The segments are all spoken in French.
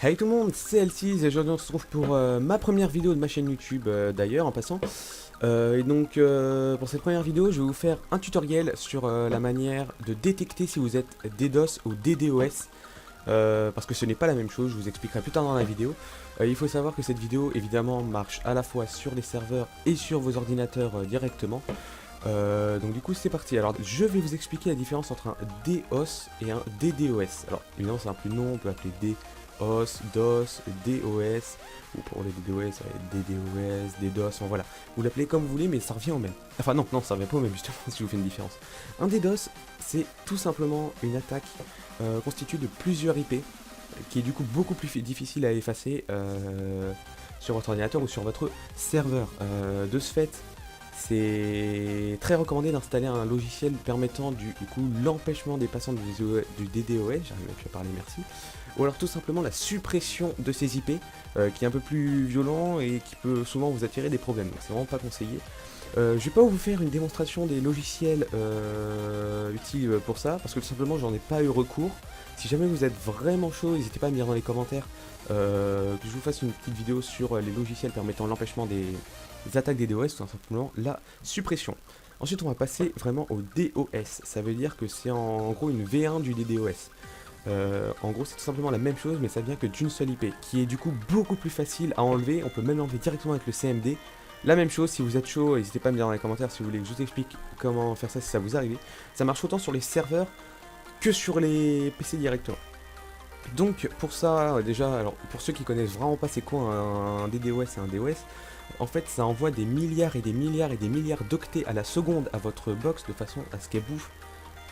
Hey tout le monde, c'est L6 et aujourd'hui on se retrouve pour ma première vidéo de ma chaîne YouTube d'ailleurs en passant. Pour cette première vidéo je vais vous faire un tutoriel sur la manière de détecter si vous êtes DDoS ou DDoS. Parce que ce n'est pas la même chose, je vous expliquerai plus tard dans la vidéo. Il faut savoir que cette vidéo évidemment marche à la fois sur les serveurs et sur vos ordinateurs directement. Donc du coup c'est parti. Alors je vais vous expliquer la différence entre un DOS et un DDoS. Alors évidemment c'est un plus long, on peut appeler DOS, DOS, DOS, ou pour les DDoS ça va être DDoS, DDoS, enfin voilà. Vous l'appelez comme vous voulez mais ça revient au même. Enfin non, ça revient pas au même justement si je vous fais une différence. Un DDoS c'est tout simplement une attaque constituée de plusieurs IP qui est du coup beaucoup plus difficile à effacer sur votre ordinateur ou sur votre serveur. De ce fait, c'est très recommandé d'installer un logiciel permettant du coup l'empêchement des passants du DDoS, j'arrive même plus à parler, merci, ou alors tout simplement la suppression de ces IP qui est un peu plus violent et qui peut souvent vous attirer des problèmes, donc c'est vraiment pas conseillé. Je vais pas vous faire une démonstration des logiciels utiles pour ça, parce que tout simplement j'en ai pas eu recours. Si jamais vous êtes vraiment chaud, n'hésitez pas à me dire dans les commentaires que je vous fasse une petite vidéo sur les logiciels permettant l'empêchement des attaques des DOS, tout simplement la suppression. Ensuite on va passer vraiment au DOS, ça veut dire que c'est en gros une V1 du DDoS. En gros c'est tout simplement la même chose mais ça vient que d'une seule IP, qui est du coup beaucoup plus facile à enlever, on peut même l'enlever directement avec le CMD. La même chose, si vous êtes chaud, n'hésitez pas à me dire dans les commentaires si vous voulez que je vous explique comment faire ça si ça vous arrive. Ça marche autant sur les serveurs que sur les PC directement. Donc pour ça, déjà, alors pour ceux qui connaissent vraiment pas c'est quoi un DDoS et un DOS, en fait ça envoie des milliards et des milliards et des milliards d'octets à la seconde à votre box de façon à ce qu'elle bouffe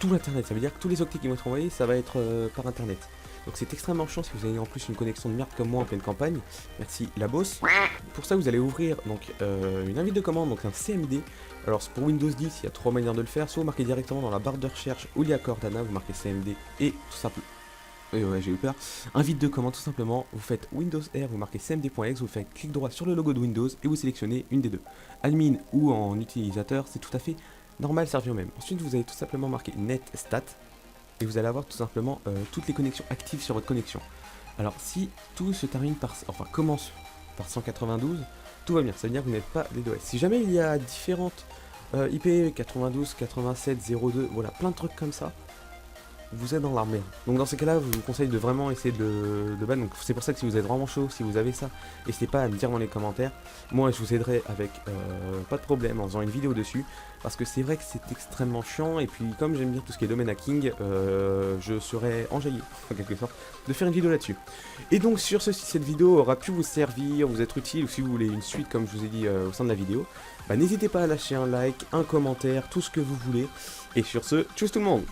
tout l'internet. Ça veut dire que tous les octets qui vont être envoyés, ça va être par internet. Donc c'est extrêmement chiant si vous avez en plus une connexion de merde comme moi en pleine campagne. Merci la bosse. Pour ça vous allez ouvrir donc une invite de commande, donc un CMD. Alors pour Windows 10 il y a trois manières de le faire. Soit vous marquez directement dans la barre de recherche où il y a Cortana, vous marquez CMD et tout simplement... ouais j'ai eu peur. Invite de commande tout simplement, vous faites Windows R, vous marquez cmd.exe, vous faites clic droit sur le logo de Windows et vous sélectionnez une des deux. Admin ou en utilisateur, c'est tout à fait normal, ça revient au même. Ensuite vous allez tout simplement marquer netstat. Et vous allez avoir tout simplement toutes les connexions actives sur votre connexion. Alors si tout se termine par, enfin commence par 192, tout va bien, ça veut dire que vous n'êtes pas DDoS. Si jamais il y a différentes IP 92, 87, 02, voilà, plein de trucs comme ça, vous êtes dans la merde. Donc dans ces cas-là, je vous conseille de vraiment essayer de battre. Donc c'est pour ça que si vous êtes vraiment chaud, si vous avez ça, n'hésitez pas à me dire dans les commentaires. Moi je vous aiderai avec pas de problème en faisant une vidéo dessus. Parce que c'est vrai que c'est extrêmement chiant. Et puis comme j'aime bien tout ce qui est domaine hacking, je serais enjaillé en quelque sorte de faire une vidéo là-dessus. Et donc sur ce, si cette vidéo aura pu vous servir, vous être utile, ou si vous voulez une suite comme je vous ai dit au sein de la vidéo, bah, n'hésitez pas à lâcher un like, un commentaire, tout ce que vous voulez. Et sur ce, tchuss tout le monde!